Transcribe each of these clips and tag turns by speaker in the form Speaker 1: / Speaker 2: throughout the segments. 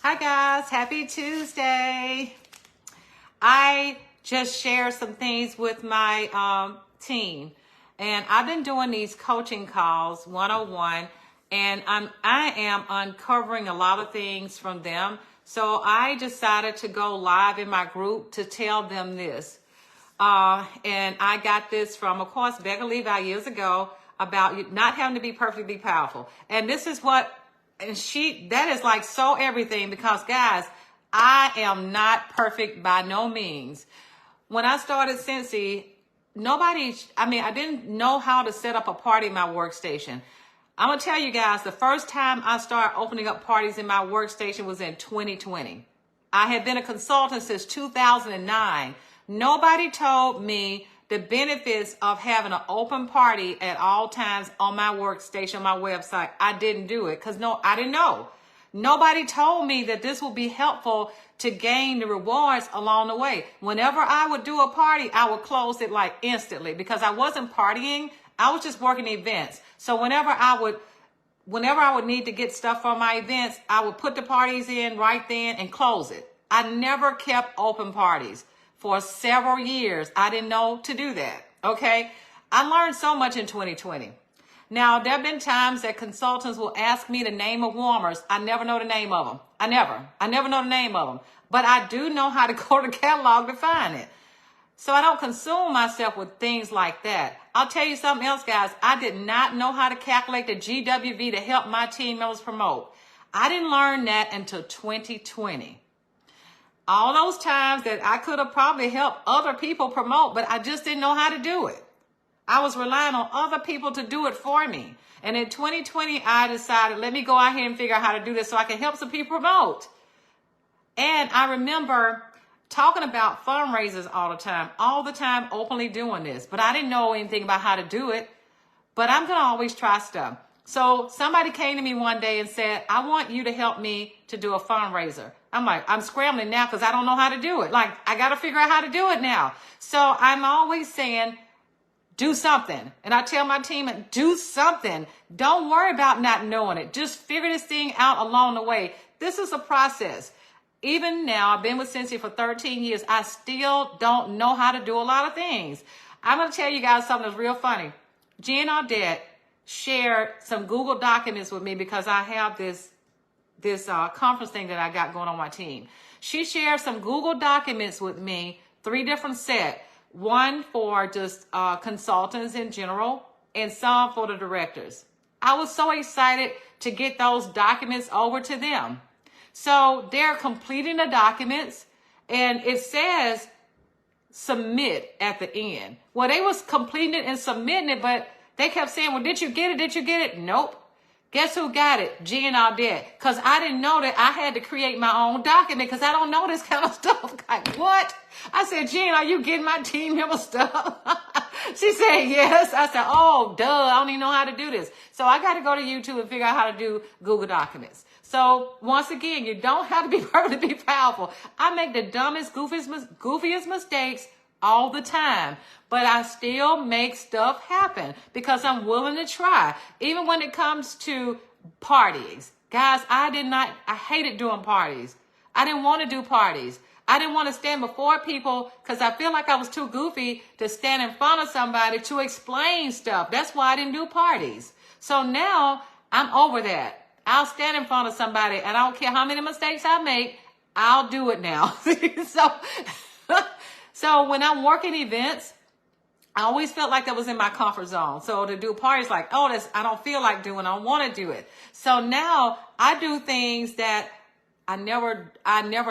Speaker 1: Hi guys, happy Tuesday. I just shared some things with my team, and I've been doing these coaching calls 101, and I am uncovering a lot of things from them. So I decided to go live in my group to tell them this. And I got this from, of course, Becca Levi years ago about you not having to be perfectly powerful. And this is what, and that is like so everything, because guys, I am not perfect by no means. When I started Scentsy, I didn't know how to set up a party in my workstation. I'm going to tell you guys, the first time I started opening up parties in my workstation was in 2020. I had been a consultant since 2009. Nobody told me the benefits of having an open party at all times on my workstation, my website. I didn't do it because I didn't know. Nobody told me that this would be helpful to gain the rewards along the way. Whenever I would do a party, I would close it like instantly because I wasn't partying. I was just working events. So whenever I would need to get stuff from my events, I would put the parties in right then and close it. I never kept open parties. For several years, I didn't know to do that, okay? I learned so much in 2020. Now, there have been times that consultants will ask me the name of warmers. I never know the name of them. I never know the name of them. But I do know how to go to the catalog to find it. So I don't consume myself with things like that. I'll tell you something else, guys. I did not know how to calculate the GWV to help my team members promote. I didn't learn that until 2020. All those times that I could have probably helped other people promote, but I just didn't know how to do it. I was relying on other people to do it for me. And in 2020, I decided, let me go out here and figure out how to do this so I can help some people promote. And I remember talking about fundraisers all the time, openly doing this. But I didn't know anything about how to do it. But I'm going to always try stuff. So somebody came to me one day and said, I want you to help me to do a fundraiser. I'm like, I'm scrambling now because I don't know how to do it. Like, I got to figure out how to do it now. So I'm always saying, do something. And I tell my team, do something. Don't worry about not knowing it. Just figure this thing out along the way. This is a process. Even now, I've been with Scentsy for 13 years. I still don't know how to do a lot of things. I'm going to tell you guys something that's real funny. Jen Audette shared some Google documents with me because I have this conference thing that I got going on my team. She shared some Google documents with me, 3 different sets. One for just consultants in general and some for the directors. I was so excited to get those documents over to them. So they're completing the documents and it says submit at the end. Well, they was completing it and submitting it, but they kept saying, well, did you get it? Did you get it? Nope. Guess who got it? Jen Audette. Because I didn't know that I had to create my own document because I don't know this kind of stuff. Like, what? I said, Jen, are you getting my team member stuff? She said, yes. I said, oh, duh. I don't even know how to do this. So I got to go to YouTube and figure out how to do Google Documents. So once again, you don't have to be perfect to be powerful. I make the dumbest, goofiest mistakes all the time, but I still make stuff happen because I'm willing to try. Even when it comes to parties, guys, I hated doing parties. I didn't want to do parties. I didn't want to stand before people because I feel like I was too goofy to stand in front of somebody to explain stuff. That's why I didn't do parties. So now I'm over that. I'll stand in front of somebody and I don't care how many mistakes I make, I'll do it now. So when I'm working events, I always felt like that was in my comfort zone. So to do parties like, oh, I don't feel like doing, I don't want to do it. So now I do things that I never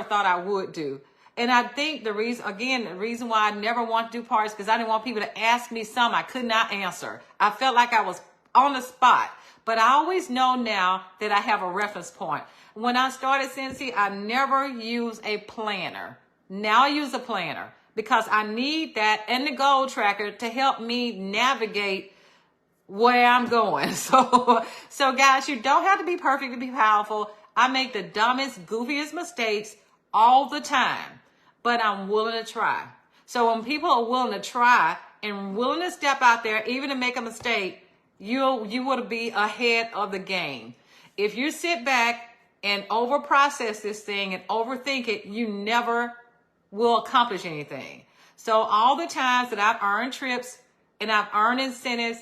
Speaker 1: thought I would do. And I think the reason why I never want to do parties, because I didn't want people to ask me something I could not answer. I felt like I was on the spot. But I always know now that I have a reference point. When I started Scentsy, I never used a planner. Now I use a planner because I need that and the goal tracker to help me navigate where I'm going. So guys, you don't have to be perfect to be powerful. I make the dumbest, goofiest mistakes all the time, but I'm willing to try. So when people are willing to try and willing to step out there, even to make a mistake, you would be ahead of the game. If you sit back and over process this thing and overthink it, you never will accomplish anything. So all the times that I've earned trips and I've earned incentives,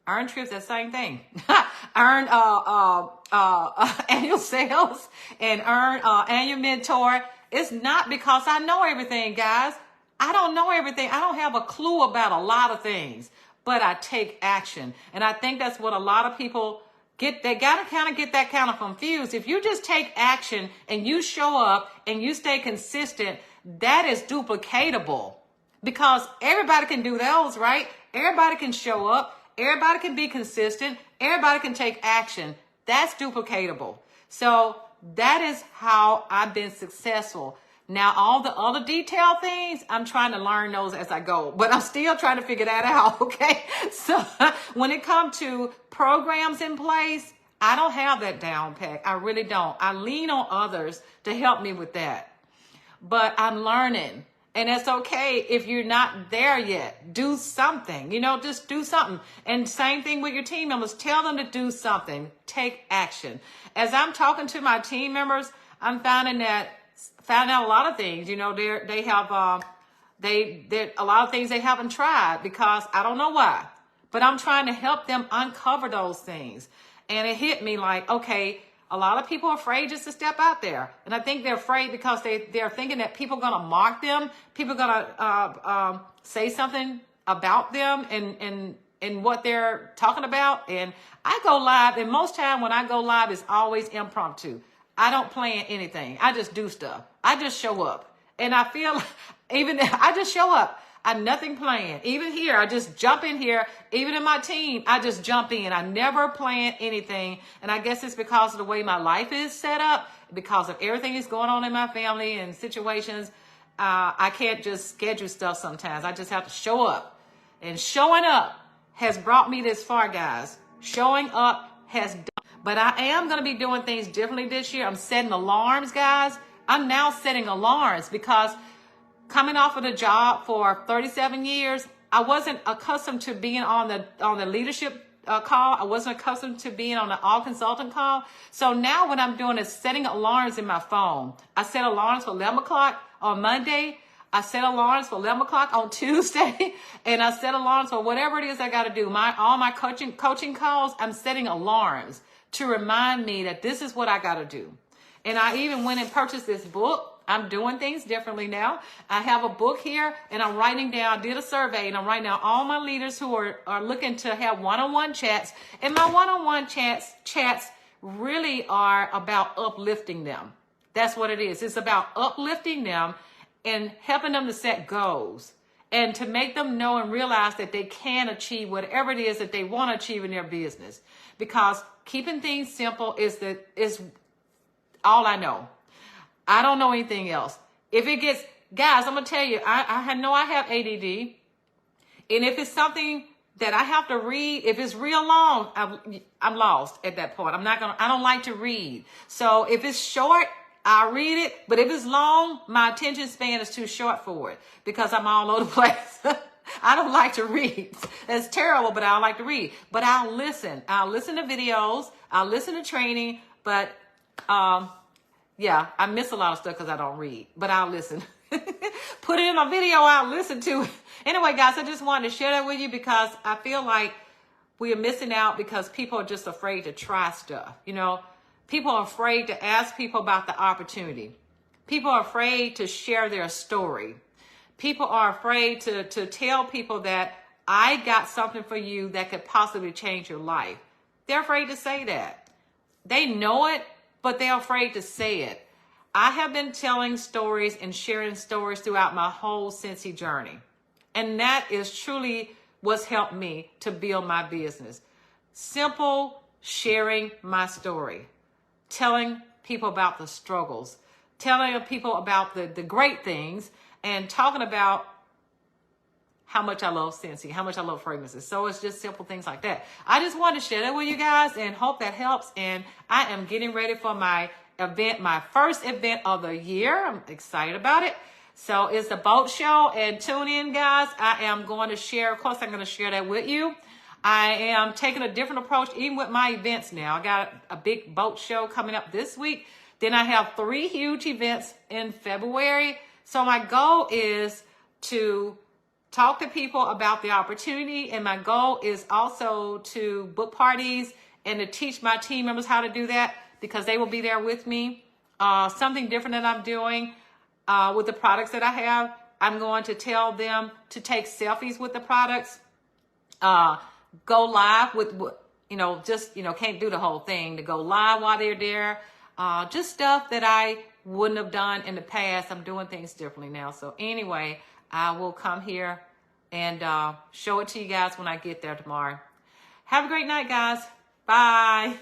Speaker 1: earned trips, that's the same thing. Earned annual sales and earn annual mentor. It's not because I know everything, guys. I don't know everything. I don't have a clue about a lot of things, but I take action. And I think that's what a lot of people get. They got to kind of get that kind of confused. If you just take action and you show up and you stay consistent, that is duplicatable, because everybody can do those, right? Everybody can show up. Everybody can be consistent. Everybody can take action. That's duplicatable. So that is how I've been successful. Now, all the other detailed things, I'm trying to learn those as I go, but I'm still trying to figure that out, okay? So when it comes to programs in place, I don't have that down pat. I really don't. I lean on others to help me with that. But I'm learning. And it's okay if you're not there yet. Do something, just do something. And same thing with your team members. Tell them to do something. Take action. As I'm talking to my team members, I'm found out a lot of things. They have a lot of things they haven't tried because I don't know why. But I'm trying to help them uncover those things. And it hit me like, okay, a lot of people are afraid just to step out there. And I think they're afraid because they're thinking that people are going to mock them. People are going to say something about them and what they're talking about. And I go live, and most time when I go live, it's always impromptu. I don't plan anything. I just do stuff. I just show up. And I feel I just show up. I'm nothing planned. Even here, I just jump in here. Even in my team, I just jump in. I never plan anything. And I guess it's because of the way my life is set up, because of everything that's going on in my family and situations. I can't just schedule stuff sometimes. I just have to show up. And showing up has brought me this far, guys. Showing up has done. But I am going to be doing things differently this year. I'm setting alarms, guys. I'm now setting alarms because coming off of the job for 37 years, I wasn't accustomed to being on the leadership call. I wasn't accustomed to being on the all consultant call. So now what I'm doing is setting alarms in my phone. I set alarms for 11 o'clock on Monday. I set alarms for 11 o'clock on Tuesday. And I set alarms for whatever it is I got to do. All my coaching calls, I'm setting alarms to remind me that this is what I got to do. And I even went and purchased this book. I'm doing things differently now. I have a book here and I'm writing down, I did a survey and I'm writing down all my leaders who are looking to have one-on-one chats. And my one-on-one chats really are about uplifting them. That's what it is. It's about uplifting them and helping them to set goals and to make them know and realize that they can achieve whatever it is that they want to achieve in their business. Because keeping things simple is all I know. I don't know anything else. If it gets, guys, I'm going to tell you, I know I have ADD. And if it's something that I have to read, if it's real long, I'm lost at that point. I don't like to read. So if it's short, I'll read it. But if it's long, my attention span is too short for it because I'm all over the place. I don't like to read. That's terrible, but I don't like to read. But I'll listen. I'll listen to videos. I'll listen to training. But, yeah, I miss a lot of stuff because I don't read, but I'll listen. Put it in a video, I'll listen to it. Anyway, guys, I just wanted to share that with you because I feel like we are missing out because people are just afraid to try stuff. People are afraid to ask people about the opportunity. People are afraid to share their story. People are afraid to tell people that I got something for you that could possibly change your life. They're afraid to say that. They know it, but they're afraid to say it. I have been telling stories and sharing stories throughout my whole Scentsy journey. And that is truly what's helped me to build my business. Simple sharing my story. Telling people about the struggles. Telling people about the great things. And talking about how much I love Scentsy, how much I love fragrances. So it's just simple things like that. I just wanted to share that with you guys and hope that helps. And I am getting ready for my event, my first event of the year. I'm excited about it. So it's the boat show, and tune in, guys. I am going to share, of course, I'm going to share that with you. I am taking a different approach, even with my events now. I got a big boat show coming up this week. Then I have 3 huge events in February. So my goal is to talk to people about the opportunity. And my goal is also to book parties and to teach my team members how to do that, because they will be there with me. Something different that I'm doing with the products that I have, I'm going to tell them to take selfies with the products, go live with, just, can't do the whole thing, to go live while they're there. Just stuff that I wouldn't have done in the past. I'm doing things differently now. So anyway, I will come here and show it to you guys when I get there tomorrow. Have a great night, guys. Bye.